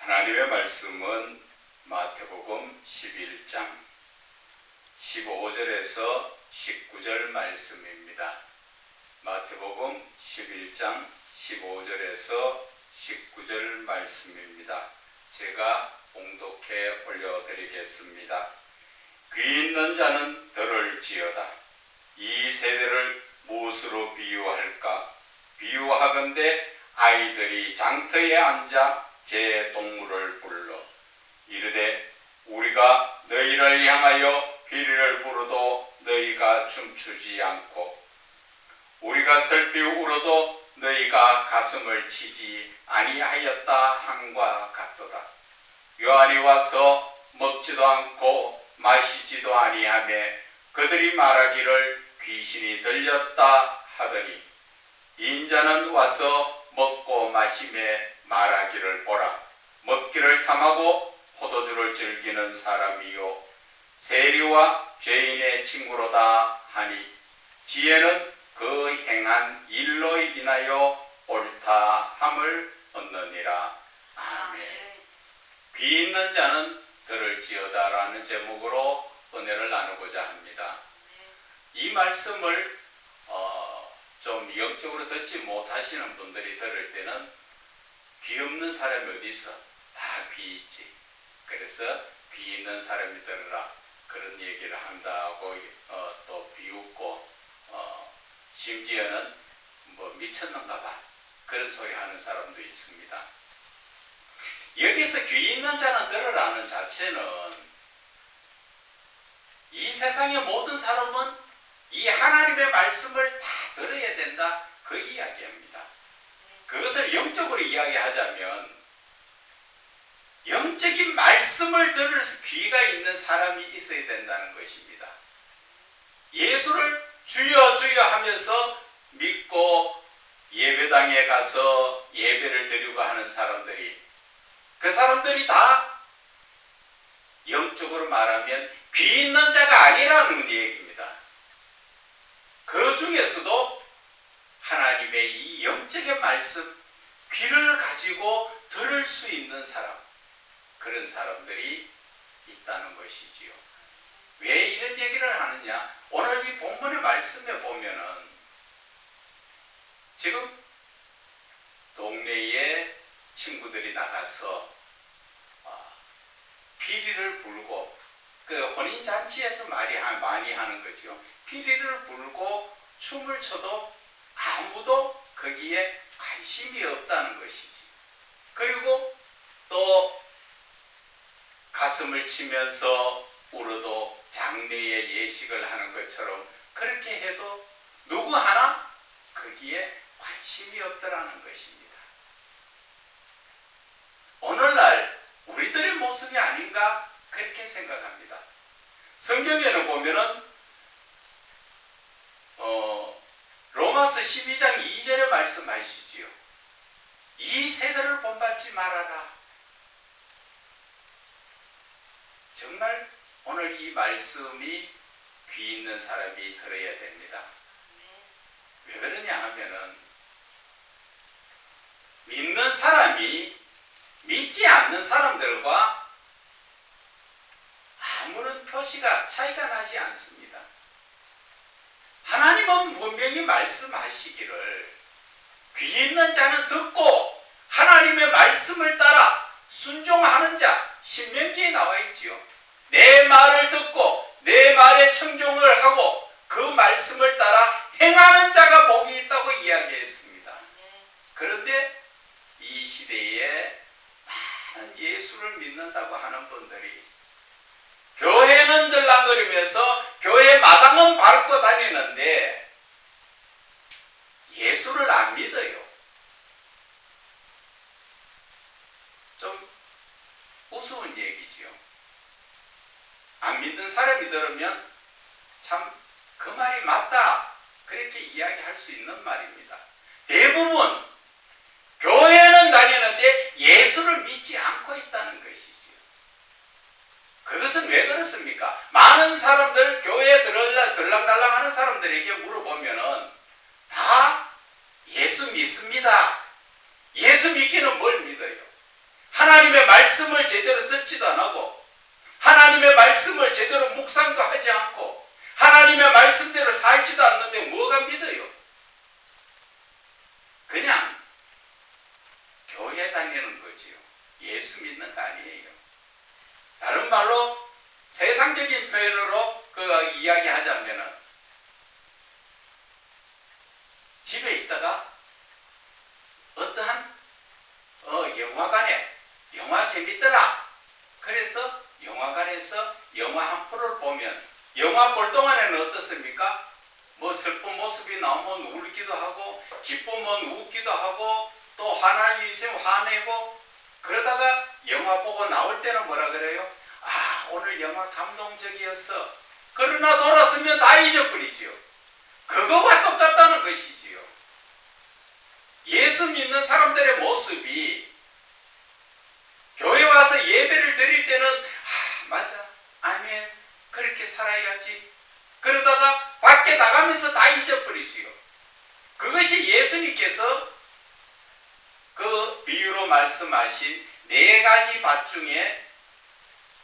하나님의 말씀은 마태복음 11장 15절에서 19절 말씀입니다. 마태복음 11장 15절에서 19절 말씀입니다. 제가 봉독해 올려드리겠습니다. 귀 있는 자는 들을지어다. 이 세대를 무엇으로 비유할까? 비유하건대 아이들이 장터에 앉아 제 동물을 불러 이르되 우리가 너희를 향하여 비리를 부르도 너희가 춤추지 않고 우리가 슬피 울어도 너희가 가슴을 치지 아니하였다 함과 같도다. 요한이 와서 먹지도 않고 마시지도 아니하며 그들이 말하기를 귀신이 들렸다 하더니 인자는 와서 먹고 마시며 말하기를 보라. 먹기를 탐하고 포도주를 즐기는 사람이요 세리와 죄인의 친구로다 하니 지혜는 그 행한 일로 인하여 옳다 함을 얻느니라. 아멘. 귀 있는 자는 들을지어다 라는 제목으로 은혜를 나누고자 합니다. 이 말씀을 좀 영적으로 듣지 못하시는 분들이 들을 때는 귀 없는 사람이 어디 있어? 다 귀 있지. 그래서 귀 있는 사람이 들으라 그런 얘기를 한다고 또 비웃고 심지어는 뭐 미쳤는가 봐 그런 소리 하는 사람도 있습니다. 여기서 귀 있는 자는 들으라는 자체는 이 세상의 모든 사람은 이 하나님의 말씀을 다 들어야 된다 그 이야기입니다. 그것을 영적으로 이야기하자면 영적인 말씀을 들을 귀가 있는 사람이 있어야 된다는 것입니다. 예수를 주여 주여 하면서 믿고 예배당에 가서 예배를 드리고 하는 사람들이 그 사람들이 다 영적으로 말하면 귀 있는 자가 아니라는 얘기입니다. 그 중에서도 하나님의 이 영적인 말씀 귀를 가지고 들을 수 있는 사람 그런 사람들이 있다는 것이지요. 왜 이런 얘기를 하느냐? 오늘 이 본문의 말씀에 보면은 지금 동네에 친구들이 나가서 피리를 불고 그 혼인잔치에서 많이 하는 거죠. 피리를 불고 춤을 춰도 아무도 거기에 관심이 없다는 것이지. 그리고 또 가슴을 치면서 울어도 장례의 예식을 하는 것처럼 그렇게 해도 누구 하나 거기에 관심이 없더라는 것입니다. 오늘날 우리들의 모습이 아닌가 그렇게 생각합니다. 성경에는 보면은 로마서 12장 2절에 말씀하시지요. 이 세대를 본받지 말아라. 정말 오늘 이 말씀이 귀 있는 사람이 들어야 됩니다. 왜 그러냐 하면은 믿는 사람이 믿지 않는 사람들과 아무런 차이가 나지 않습니다. 하나님은 분명히 말씀하시기를 귀 있는 자는 듣고 하나님의 말씀을 따라 순종하는 자 신명기에 나와 있지요. 내 말을 듣고 내 말에 청종을 하고 그 말씀을 따라 행하는 자가 복이 있다고 이야기했습니다. 그런데 이 시대에 많은 예수를 믿는다고 하는 분들이 교회는 들락거리면서 교회 마당은 밟고 다니는데 예수를 안 믿어요. 좀 우스운 얘기지요. 안 믿는 사람이 들으면 참 그 말이 맞다 그렇게 이야기할 수 있는 말입니다. 대부분 교회는 다니는데 예수를 믿지 않고 있다는 것이지요. 그것은 왜 그렇습니까? 많은 사람들 교회에 들락달락 하는 사람들에게 물어보면은 다 예수 믿습니다. 예수 믿기는 뭘 믿어요? 하나님의 말씀을 제대로 듣지도 안 하고 하나님의 말씀을 제대로 묵상도 하지 않고 하나님의 말씀대로 살지도 않는데 뭐가 믿어요? 그냥 교회 다니는 거지요. 예수 믿는 거 아니에요. 다른 말로 세상적인 표현으로 그 이야기하자면은 집에 있다가 어떠한 영화관에 영화 재밌더라. 그래서 영화관에서 영화 한 프로를 보면 영화 볼 동안에는 어떻습니까? 뭐 슬픈 모습이 나오면 울기도 하고 기쁘면 웃기도 하고 또 화날 일이 있으면 화내고 그러다가 영화 보고 나올 때는 뭐라 그래요? 아, 오늘 영화 감동적이었어. 그러나 돌아서면 다 잊어버리지요. 그거와 똑같다는 것이지요. 예수 믿는 사람들의 모습이 교회 와서 예배를 드릴 때는 맞아, 아멘, 그렇게 살아야지. 그러다가 밖에 나가면서 다 잊어버리지요. 그것이 예수님께서 그 비유로 말씀하신 4가지 밭 중에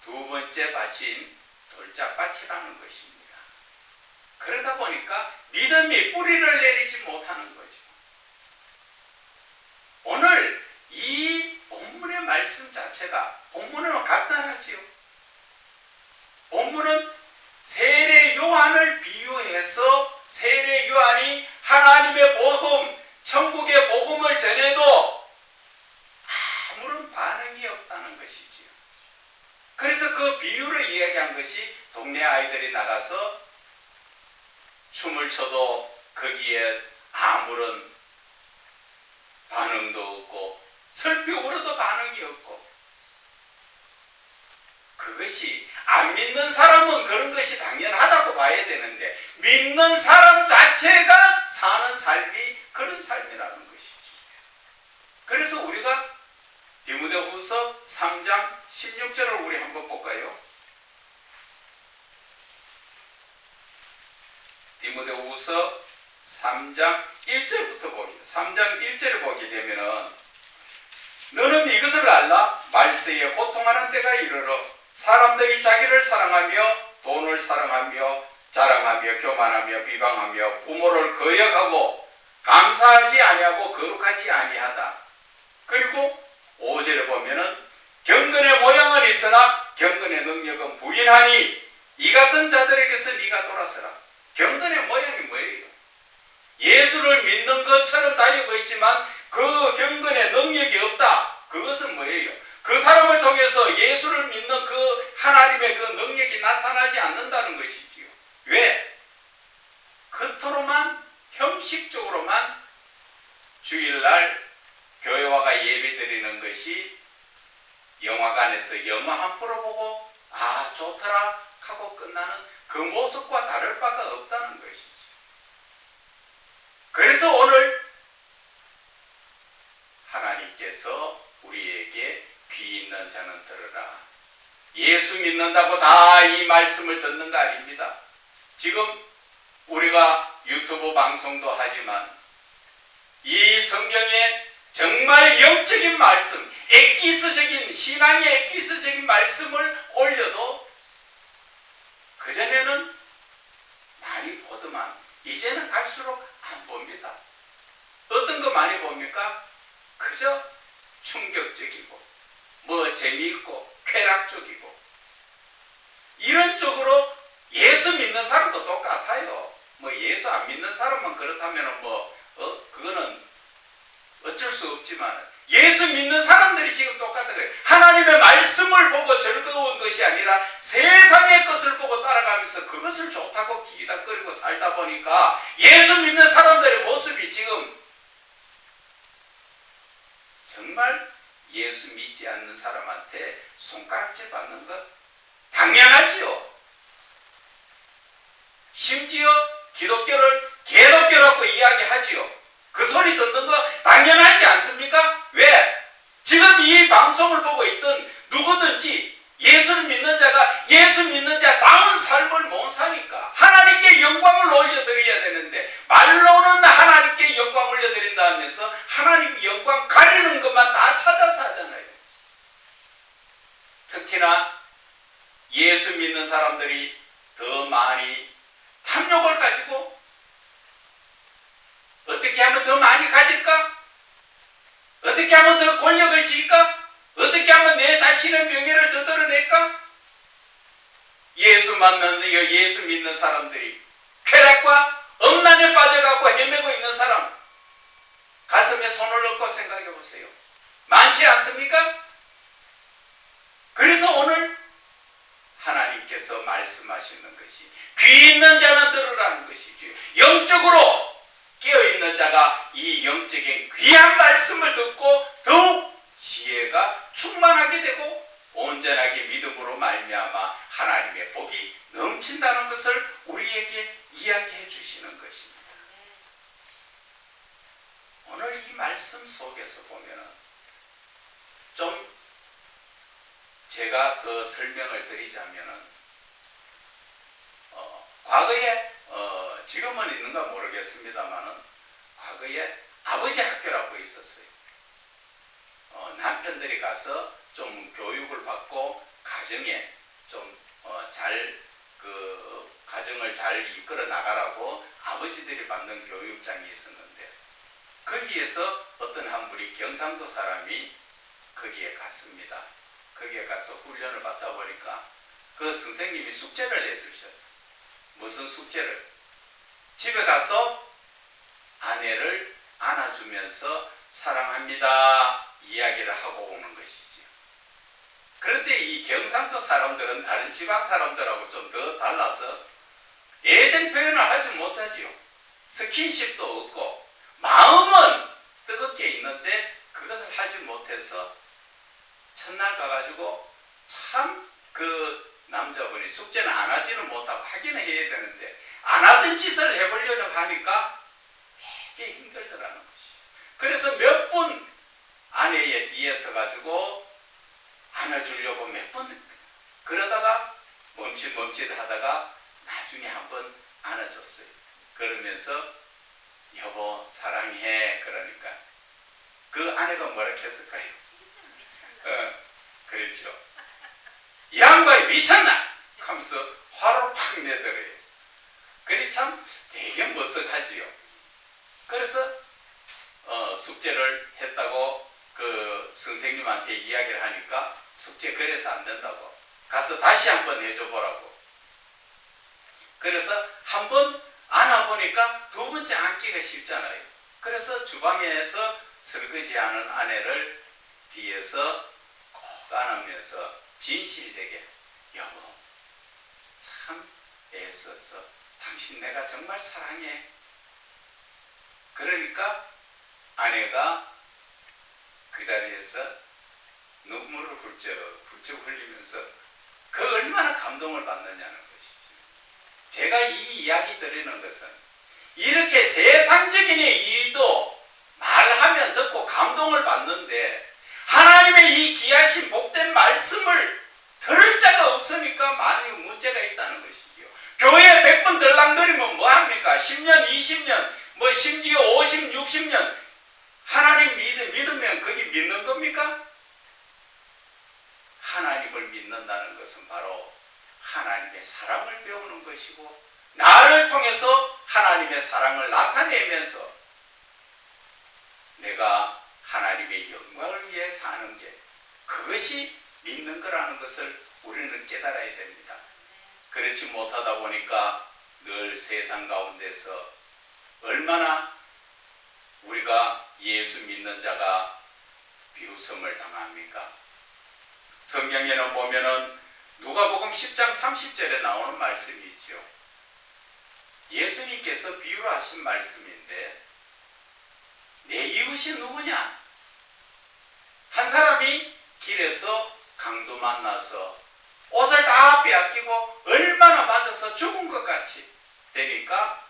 2번째 밭인 돌짝밭이라는 것입니다. 그러다 보니까 믿음이 뿌리를 내리지 못하는 거죠. 오늘 이 본문의 말씀 자체가 본문은 간단하지요. 본문은 세례 요한을 비유해서 세례 요한이 하나님의 복음, 천국의 복음을 전해도 아무런 반응이 없다는 것이지요. 그래서 그 비유를 이야기한 것이 동네 아이들이 나가서 춤을 춰도 거기에 아무런 반응도 없고 슬피 울어도 반응이 없고, 그것이 안 믿는 사람은 그런 것이 당연하다고 봐야 되는데 믿는 사람 자체가 사는 삶이 그런 삶이라는 것이죠. 그래서 우리가 디모데후서 3장 16절을 우리 한번 볼까요? 디모데후서 3장 1절부터 보기, 3장 1절을 보게 되면은 너는 이것을 알라. 말세에 고통하는 때가 이르러 사람들이 자기를 사랑하며 돈을 사랑하며 자랑하며 교만하며 비방하며 부모를 거역하고 감사하지 아니하고 거룩하지 아니하다. 그리고 5절에 보면은 경건의 모양은 있으나 경건의 능력은 부인하니 이 같은 자들에게서 네가 돌아서라. 경건의 모양이 뭐예요? 예수를 믿는 것처럼 다니고 있지만 그 경건의 능력이 없다. 그것은 뭐예요? 그 사람을 통해서 예수를 믿는 그 하나님의 그 능력이 나타나지 않는다는 것이지요. 왜? 겉으로만 형식적으로만 주일날 교회와가 예배드리는 것이 영화관에서 영화 한 프로 보고 아 좋더라 하고 끝나는 그 모습과 다를 바가 없다는 것이죠. 그래서 오늘 하나님께서 우리에게 귀 있는 자는 들으라. 예수 믿는다고 다 이 말씀을 듣는 거 아닙니다. 지금 우리가 유튜브 방송도 하지만 이 성경에 정말 영적인 말씀, 엑기스적인 신앙의 엑기스적인 말씀을 올려도 그전에는 많이 보더만 이제는 갈수록 안 봅니다. 어떤 거 많이 봅니까? 그저 충격적이고 뭐 재미있고 쾌락적이고 이런 쪽으로 예수 믿는 사람도 똑같아요. 뭐 예수 안 믿는 사람만 그렇다면 그거는 어쩔 수 없지만 예수 믿는 사람들이 지금 똑같다 그래요. 하나님의 말씀을 보고 즐거운 것이 아니라 세상의 것을 보고 따라가면서 그것을 좋다고 기다거리고 살다 보니까 예수 믿는 사람들의 모습이 지금 정말 예수 믿지 않는 사람한테 손가락질 받는 것 당연하지요. 심지어 기독교를 개독교라고 이야기하지요. 그 소리 듣는 거 당연하지 않습니까? 왜? 지금 이 방송을 보고 있던 누구든지 예수를 믿는 자가 예수 믿는 자다운 삶을 못 사니까 하나님께 영광을 올려드려야 되는데 말로는 하나님께 영광 올려드린다 하면서 하나님 영광 가리는 것만 다 찾아서 하잖아요. 특히나 예수 믿는 사람들이 더 많이 탐욕을 가지고 어떻게 하면 더 많이 가질까? 어떻게 하면 더 권력을 지을까? 어떻게 하면 내 자신의 명예를 더 드러낼까? 예수 믿는 사람들이 쾌락과 엄란에 빠져갖고 헤매고 있는 사람, 가슴에 손을 얹고 생각해 보세요. 많지 않습니까? 그래서 오늘 하나님께서 말씀하시는 것이 귀 있는 자는 들으라는 것이지요. 영적으로 깨어있는 자가 이 영적인 귀한 말씀을 듣고 더욱 지혜가 충만하게 되고 온전하게 믿음으로 말미암아 하나님의 복이 넘친다는 것을 우리에게 이야기해 주시는 것입니다. 오늘 이 말씀 속에서 보면은 좀 제가 더 설명을 드리자면은 과거에 지금은 있는가 모르겠습니다만은 과거에 아버지 학교라고 있었어요. 남편들이 가서 좀 교육을 받고 가정에 좀 가정을 잘 이끌어 나가라고 아버지들이 받는 교육장이 있었는데 거기에서 어떤 한 분이 경상도 사람이 거기에 갔습니다. 거기에 가서 훈련을 받다 보니까 그 선생님이 숙제를 내주셨어요. 무슨 숙제를? 집에 가서 아내를 안아주면서 사랑합니다 이야기를 하고 오는 것이지요. 그런데 이 경상도 사람들은 다른 지방 사람들하고 좀 더 달라서 애정 표현을 하지 못하지요. 스킨십도 없고 마음은 뜨겁게 있는데 그것을 하지 못해서 첫날 가가지고 참 그 남자분이 숙제는 안 하지는 못하고 하기는 해야 되는데 안 하던 짓을 해보려고 하니까 되게 힘들더라는 것이죠. 그래서 몇 분 아내의 뒤에 서가지고 안아주려고 몇 번 그러다가 멈칫멈칫 하다가 나중에 한번 안아줬어요. 그러면서 여보 사랑해 그러니까 그 아내가 뭐라 했을까요? 그렇죠. 이 양반이 미쳤나? 하면서 화를 팍 내더래요. 그리 참 되게 머쓱하지요. 그래서 숙제를 했다고 그 선생님한테 이야기를 하니까 숙제 그래서 안 된다고 가서 다시 한번 해줘 보라고. 그래서 한번 안아보니까 두 번째 안기가 쉽잖아요. 그래서 주방에서 설거지하는 아내를 뒤에서 꼭 안으면서 진실되게 여보 참 애써서 당신 내가 정말 사랑해. 그러니까 아내가 그 자리에서 눈물을 훌쩍 흘리면서 그 얼마나 감동을 받느냐는 것이죠. 제가 이 이야기 드리는 것은 이렇게 세상적인 일도 말하면 듣고 감동을 받는데 하나님의 이 귀하신 복된 말씀을 들을 자가 없으니까 많이 문제가 있다는 것이죠. 교회에 100번 들락거리면 뭐합니까? 10년, 20년, 뭐 심지어 50, 60년 하나님 믿으면 그게 믿는 겁니까? 하나님을 믿는다는 것은 바로 하나님의 사랑을 배우는 것이고 나를 통해서 하나님의 사랑을 나타내면서 내가 하나님의 영광을 위해 사는 게 그것이 믿는 거라는 것을 우리는 깨달아야 됩니다. 그렇지 못하다 보니까 늘 세상 가운데서 얼마나 우리가 예수 믿는 자가 비웃음을 당합니까? 성경에는 보면은 누가복음 10장 30절에 나오는 말씀이 있죠. 예수님께서 비유로 하신 말씀인데 내 이웃이 누구냐? 한 사람이 길에서 강도 만나서 옷을 다 빼앗기고 얼마나 맞아서 죽은 것 같이 되니까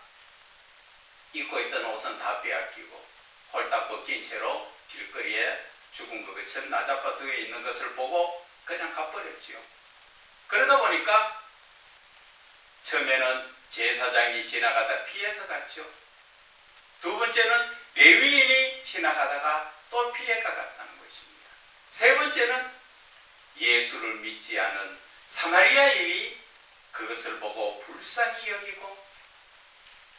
입고 있던 옷은 다 빼앗기고 홀딱 벗긴 채로 길거리에 죽은 것처럼 나자파두에 있는 것을 보고 그냥 가버렸지요. 그러다 보니까 처음에는 제사장이 지나가다 피해서 갔죠. 두 번째는 레위인이 지나가다가 또 피해가 갔다는 것입니다. 세 번째는 예수를 믿지 않은 사마리아인이 그것을 보고 불쌍히 여기고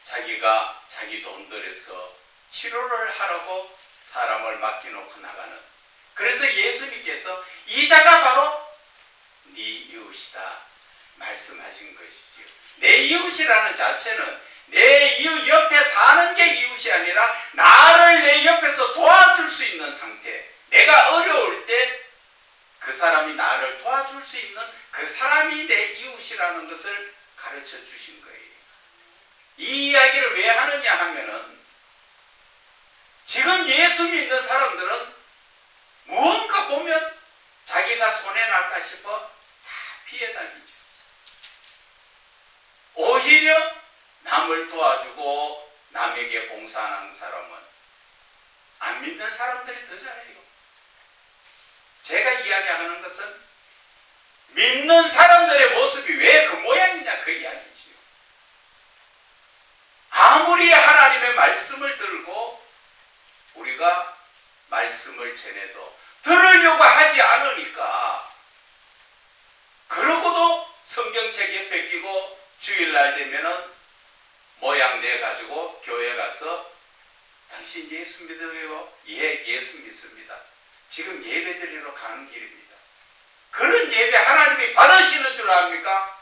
자기가 자기 돈 들여서 치료를 하라고 사람을 맡겨놓고 나가는, 그래서 예수님께서 이 자가 바로 네 이웃이다 말씀하신 것이지요. 내 이웃이라는 자체는 내 이웃 옆에 사는 게 이웃이 아니라 나를 내 옆에서 도와줄 수 있는 상태, 내가 어려울 때 그 사람이 나를 도와줄 수 있는 그 사람이 내 이웃이라는 것을 가르쳐 주신 거예요. 이 이야기를 왜 하느냐 하면은 지금 예수 믿는 사람들은 무언가 보면 자기가 손해날까 싶어 다 피해 다니죠. 오히려 남을 도와주고 남에게 봉사하는 사람은 안 믿는 사람들이 더 잘해요. 제가 이야기하는 것은 믿는 사람들의 모습이 왜 그 모양이냐 그 이야기지요. 아무리 하나님의 말씀을 들고 우리가 말씀을 전해도 들으려고 하지 않으니까, 그러고도 성경책 옆에 끼고 주일날 되면은 모양 내가지고 교회 가서 당신 예수 믿어요? 예, 예수 믿습니다. 지금 예배 드리러 가는 길입니다. 그런 예배 하나님이 받으시는 줄 압니까?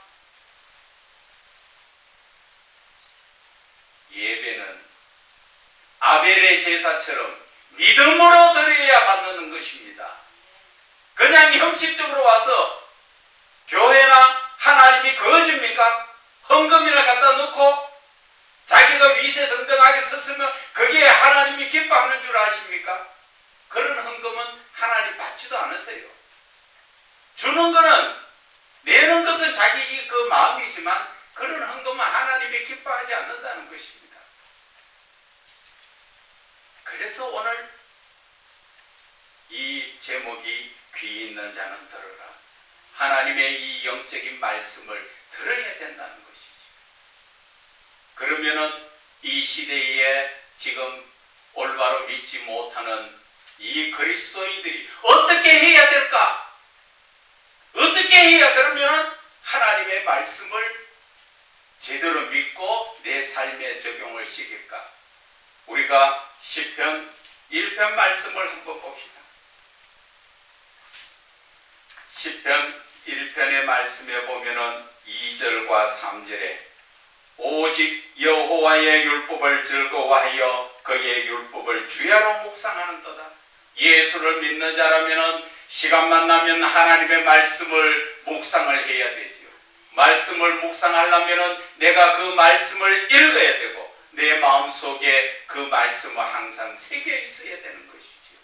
예배는 아벨의 제사처럼 믿음으로 드려야 받는 것입니다. 그냥 형식적으로 와서 교회나 하나님이 그것입니까? 헌금이나 갖다 놓고 자기가 위세등등하게 섰으면 그게 하나님이 기뻐하는 줄 아십니까? 그런 헌금은 하나님 받지도 않으세요. 주는 거는, 내는 것은 자기 그 마음이지만 그런 헌금은 하나님이 기뻐하지 않는다는 것입니다. 그래서 오늘 이 제목이 귀 있는 자는 들으라. 하나님의 이 영적인 말씀을 들어야 된다는 것이죠. 그러면은 이 시대에 지금 올바로 믿지 못하는 이 그리스도인들이 어떻게 해야 될까? 어떻게 해야 그러면은 하나님의 말씀을 제대로 믿고 내 삶에 적용을 시킬까? 우리가 시편 1편 말씀을 한번 봅시다. 시편 1편의 말씀에 보면은 2절과 3절에 오직 여호와의 율법을 즐거워하여 그의 율법을 주야로 묵상하는도다. 예수를 믿는 자라면은 시간만 나면 하나님의 말씀을 묵상을 해야 되지요. 말씀을 묵상하려면은 내가 그 말씀을 읽어야 되고 내 마음속에 그 말씀을 항상 새겨 있어야 되는 것이지요.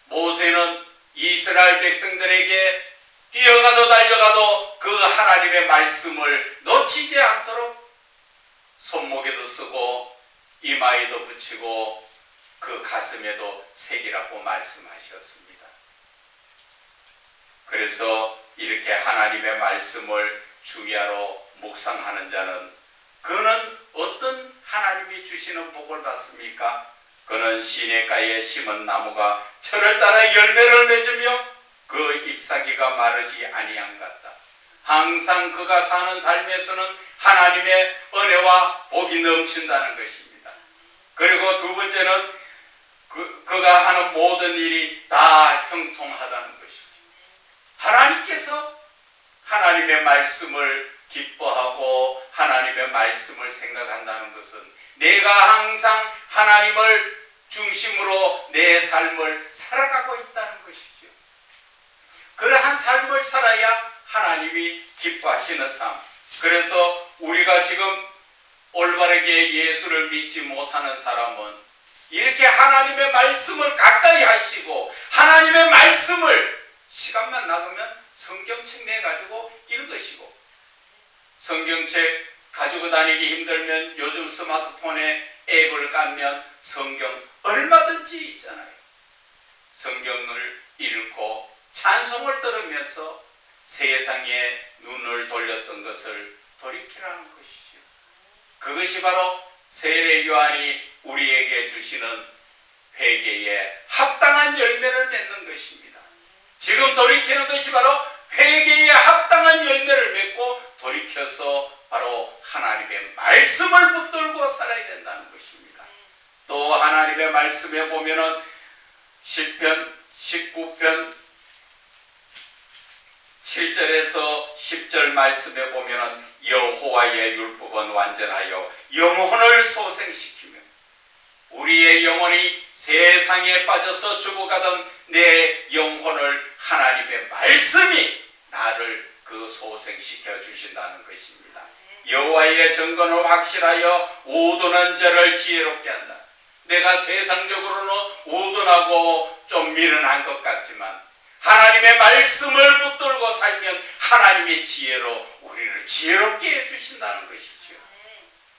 모세는 이스라엘 백성들에게 뛰어가도 달려가도 그 하나님의 말씀을 놓치지 않도록 손목에도 쓰고 이마에도 붙이고 그 가슴에도 새기라고 말씀하셨습니다. 그래서 이렇게 하나님의 말씀을 주야로 묵상하는 자는 그는 어떤 하나님이 주시는 복을 받습니까? 그는 시냇가에 심은 나무가 철을 따라 열매를 맺으며 그 잎사귀가 마르지 아니한 같다. 항상 그가 사는 삶에서는 하나님의 은혜와 복이 넘친다는 것입니다. 그리고 두 번째는 그가 하는 모든 일이 다 형통하다는 것이죠. 하나님께서 하나님의 말씀을 기뻐하고 하나님의 말씀을 생각한다는 것은 내가 항상 하나님을 중심으로 내 삶을 살아가고 있다는 것이죠. 그러한 삶을 살아야 하나님이 기뻐하시는 삶. 그래서 우리가 지금 올바르게 예수를 믿지 못하는 사람은 이렇게 하나님의 말씀을 가까이 하시고 하나님의 말씀을 시간만 나가면 성경책 내가지고 읽으시고, 성경책 가지고 다니기 힘들면 요즘 스마트폰에 앱을 깔면 성경 얼마든지 있잖아요. 성경을 읽고 찬송을 들으면서 세상에 눈을 돌렸던 것을 돌이키라는 것이죠. 그것이 바로 세례 요한이 우리에게 주시는 회개에 합당한 열매를 맺는 것입니다. 지금 돌이키는 것이 바로 회개에 합당한 열매를 맺고 돌이켜서 바로 하나님의 말씀을 붙들고 살아야 된다는 것입니다. 또 하나님의 말씀에 보면은 시편 19편 7절에서 10절 말씀에 보면은 여호와의 율법은 완전하여 영혼을 소생시키며 우리의 영혼이 세상에 빠져서 죽어가던 내 영혼을 하나님의 말씀이 나를 그 소생시켜 주신다는 것입니다. 여호와의 증거는 확실하여 우둔한 자를 지혜롭게 한다. 내가 세상적으로는 우둔하고 좀 미련한 것 같지만 하나님의 말씀을 붙들고 살면 하나님의 지혜로 우리를 지혜롭게 해주신다는 것이죠.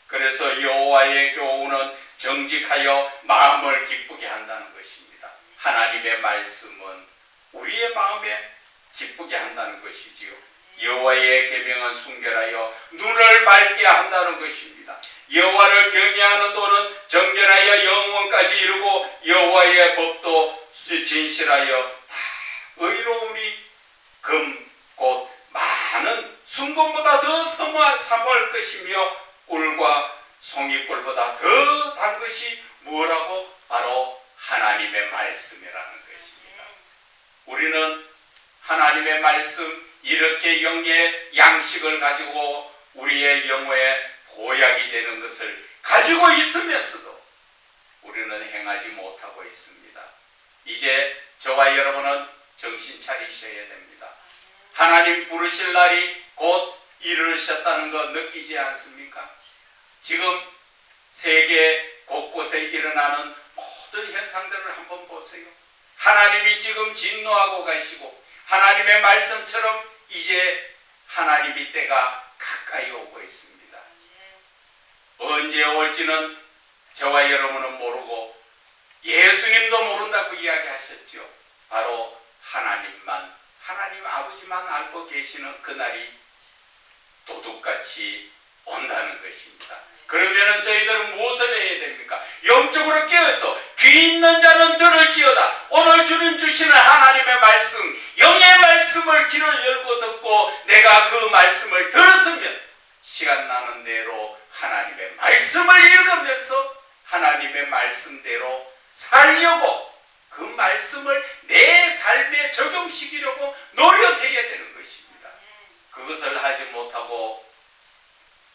그래서 여호와의 교훈은 정직하여 마음을 기쁘게 한다는 것입니다. 하나님의 말씀은 우리의 마음에 기쁘게 한다는 것이지요. 여호와의 계명은 순결하여 눈을 밝게 한다는 것입니다. 여호와를 경외하는 도는 정결하여 영원까지 이루고 여호와의 법도 진실하여 다 의로우니 금 곧 많은 순금보다 더 사모할 것이며 꿀과 송이꿀보다 더 단 것이 무엇라고? 바로 하나님의 말씀이라는 것입니다. 우리는 하나님의 말씀 이렇게 영의 양식을 가지고 우리의 영혼의 보약이 되는 것을 가지고 있으면서도 우리는 행하지 못하고 있습니다. 이제 저와 여러분은 정신 차리셔야 됩니다. 하나님 부르실 날이 곧 이르셨다는 거 느끼지 않습니까? 지금 세계 곳곳에 일어나는 모든 현상들을 한번 보세요. 하나님이 지금 진노하고 가시고 하나님의 말씀처럼 이제 하나님의 때가 가까이 오고 있습니다. 언제 올지는 저와 여러분은 모르고 예수님도 모른다고 이야기하셨죠. 바로 하나님만, 하나님 아버지만 알고 계시는 그날이 도둑같이 온다는 것입니다. 그러면은 저희들은 무엇을 해야 됩니까? 영적으로 깨어서 귀 있는 자는 들을지어다. 오늘 주님 주시는 하나님의 말씀, 영의 말씀을 귀를 열고 듣고 내가 그 말씀을 들었으면 시간 나는 대로 하나님의 말씀을 읽으면서 하나님의 말씀대로 살려고 그 말씀을 내 삶에 적용시키려고 노력해야 되는 것입니다. 그것을 하지 못하고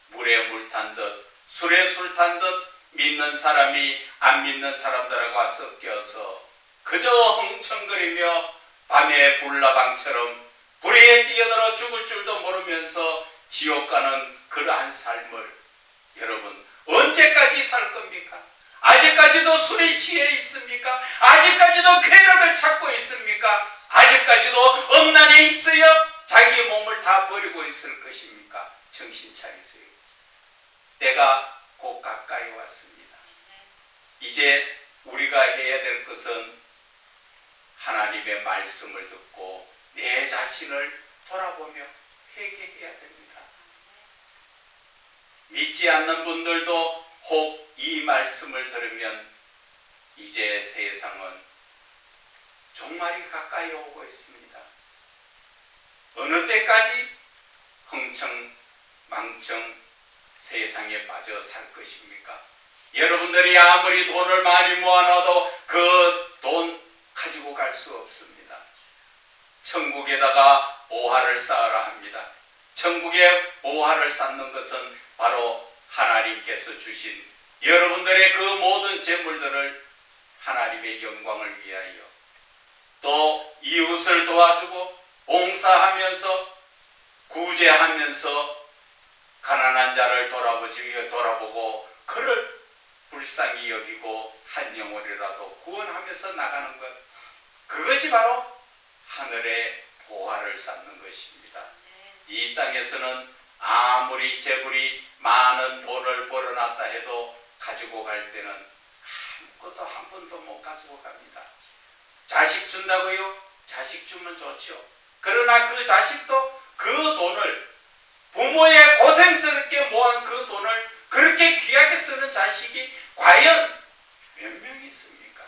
물에 물 탄 듯 술에 술 탄 듯 믿는 사람이 안 믿는 사람들하고 섞여서 그저 흥청거리며 밤의 불나방처럼 불에 뛰어들어 죽을 줄도 모르면서 지옥 가는 그러한 삶을 여러분 언제까지 살 겁니까? 아직까지도 술에 취해 있습니까? 아직까지도 쾌락을 찾고 있습니까? 아직까지도 엄난에 휩쓰여 자기 몸을 다 버리고 있을 것입니까? 정신 차리세요. 때가 곧 가까이 왔습니다. 이제 우리가 해야 될 것은 하나님의 말씀을 듣고 내 자신을 돌아보며 회개해야 됩니다. 믿지 않는 분들도 혹 이 말씀을 들으면 이제 세상은 종말이 가까이 오고 있습니다. 어느 때까지 흥청망청 세상에 빠져 살 것입니까? 여러분들이 아무리 돈을 많이 모아놔도 그 돈 가지고 갈 수 없습니다. 천국에다가 보화를 쌓으라 합니다. 천국에 보화를 쌓는 것은 바로 하나님께서 주신 여러분들의 그 모든 재물들을 하나님의 영광을 위하여 또 이웃을 도와주고 봉사하면서 구제하면서 가난한 자를 돌아보고 그를 불쌍히 여기고 한 영혼이라도 구원하면서 나가는 것, 그것이 바로 하늘의 보화를 쌓는 것입니다. 이 땅에서는 아무리 재물이 많은 돈을 벌어놨다 해도 가지고 갈 때는 아무것도 한 푼도 못 가지고 갑니다. 자식 준다고요? 자식 주면 좋죠. 그러나 그 자식도 그 돈을 부모의 고생스럽게 모은 그 돈을 그렇게 귀하게 쓰는 자식이 과연 몇 명 있습니까?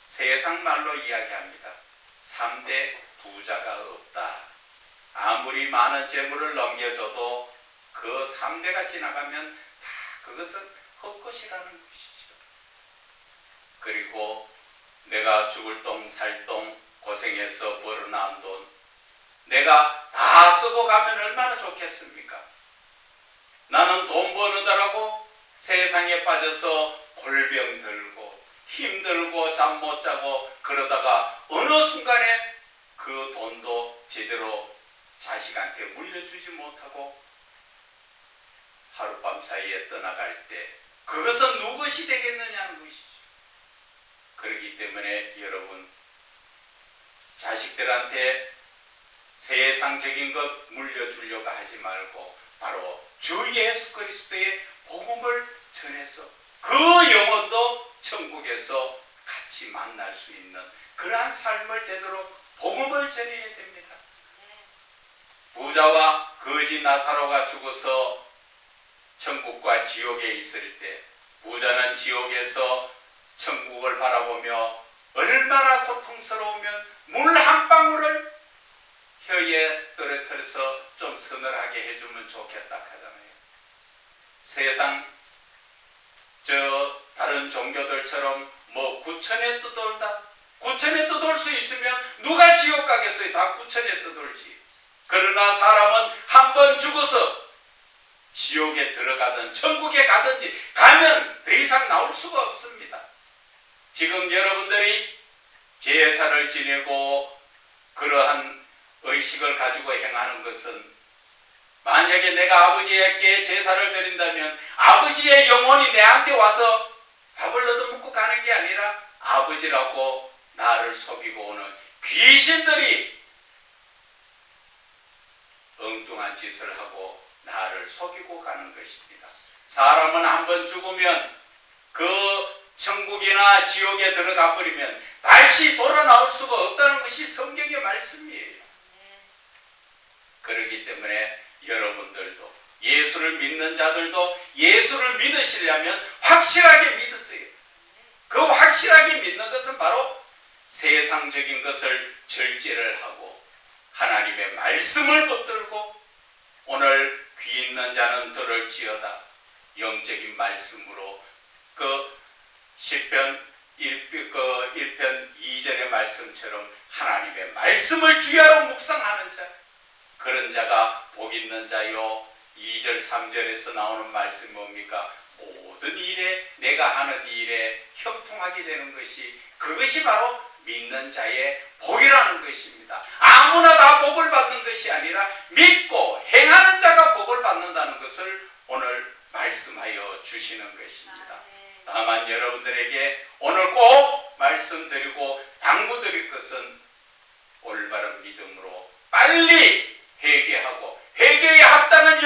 세상 말로 이야기합니다. 3대 부자가 없다. 아무리 많은 재물을 넘겨줘도 그 3대가 지나가면 다 그것은 헛것이라는 것이죠. 그리고 내가 죽을 똥 살 똥 고생해서 벌어놓은 돈 내가 다 쓰고 가면 얼마나 좋겠습니까? 나는 돈 버느라고 세상에 빠져서 골병 들고 힘들고 잠 못 자고 그러다가 어느 순간에 그 돈도 제대로 자식한테 물려주지 못하고 하룻밤 사이에 떠나갈 때 그것은 누구시 되겠느냐는 것이죠. 그렇기 때문에 여러분 자식들한테 세상적인 것 물려주려고 하지 말고 바로 주 예수 그리스도의 복음을 전해서 그 영혼도 천국에서 같이 만날 수 있는 그러한 삶을 되도록 복음을 전해야 됩니다. 부자와 거지 나사로가 죽어서 천국과 지옥에 있을 때 부자는 지옥에서 천국을 바라보며 얼마나 고통스러우면 물 한 방울을 혀에 떨어뜨려서 좀 서늘하게 해주면 좋겠다 하잖아요. 세상 다른 종교들처럼 뭐 구천에 떠돌다 구천에 떠돌 수 있으면 누가 지옥 가겠어요? 다 구천에 떠돌지. 그러나 사람은 한 번 죽어서 지옥에 들어가든 천국에 가든지 가면 더 이상 나올 수가 없습니다. 지금 여러분들이 제사를 지내고 그러한 의식을 가지고 행하는 것은 만약에 내가 아버지에게 제사를 드린다면 아버지의 영혼이 내한테 와서 밥을 얻어먹고 가는 게 아니라 아버지라고 나를 속이고 오는 귀신들이 엉뚱한 짓을 하고 나를 속이고 가는 것입니다. 사람은 한번 죽으면 그 천국이나 지옥에 들어가 버리면 다시 돌아 나올 수가 없다는 것이 성경의 말씀이에요. 그렇기 때문에 여러분들도 예수를 믿는 자들도 예수를 믿으시려면 확실하게 믿으세요. 그 확실하게 믿는 것은 바로 세상적인 것을 절제를 하고 하나님의 말씀을 붙들고 오늘 귀 있는 자는 들을지어다 영적인 말씀으로 그 시편 1편 2절의 말씀처럼 하나님의 말씀을 주야로 묵상하는 자 그런 자가 복 있는 자요. 2절 3절에서 나오는 말씀이 뭡니까? 모든 일에 내가 하는 일에 형통하게 되는 것이 그것이 바로 믿는 자의 복이라는 것입니다. 아무나 다 복을 받는 것이 아니라 믿고 행하는 자가 복을 받는다는 것을 오늘 말씀하여 주시는 것입니다. 다만 여러분들에게 오늘 꼭 말씀드리고 당부드릴 것은 올바른 믿음으로 빨리 회개하고 회개에 합당한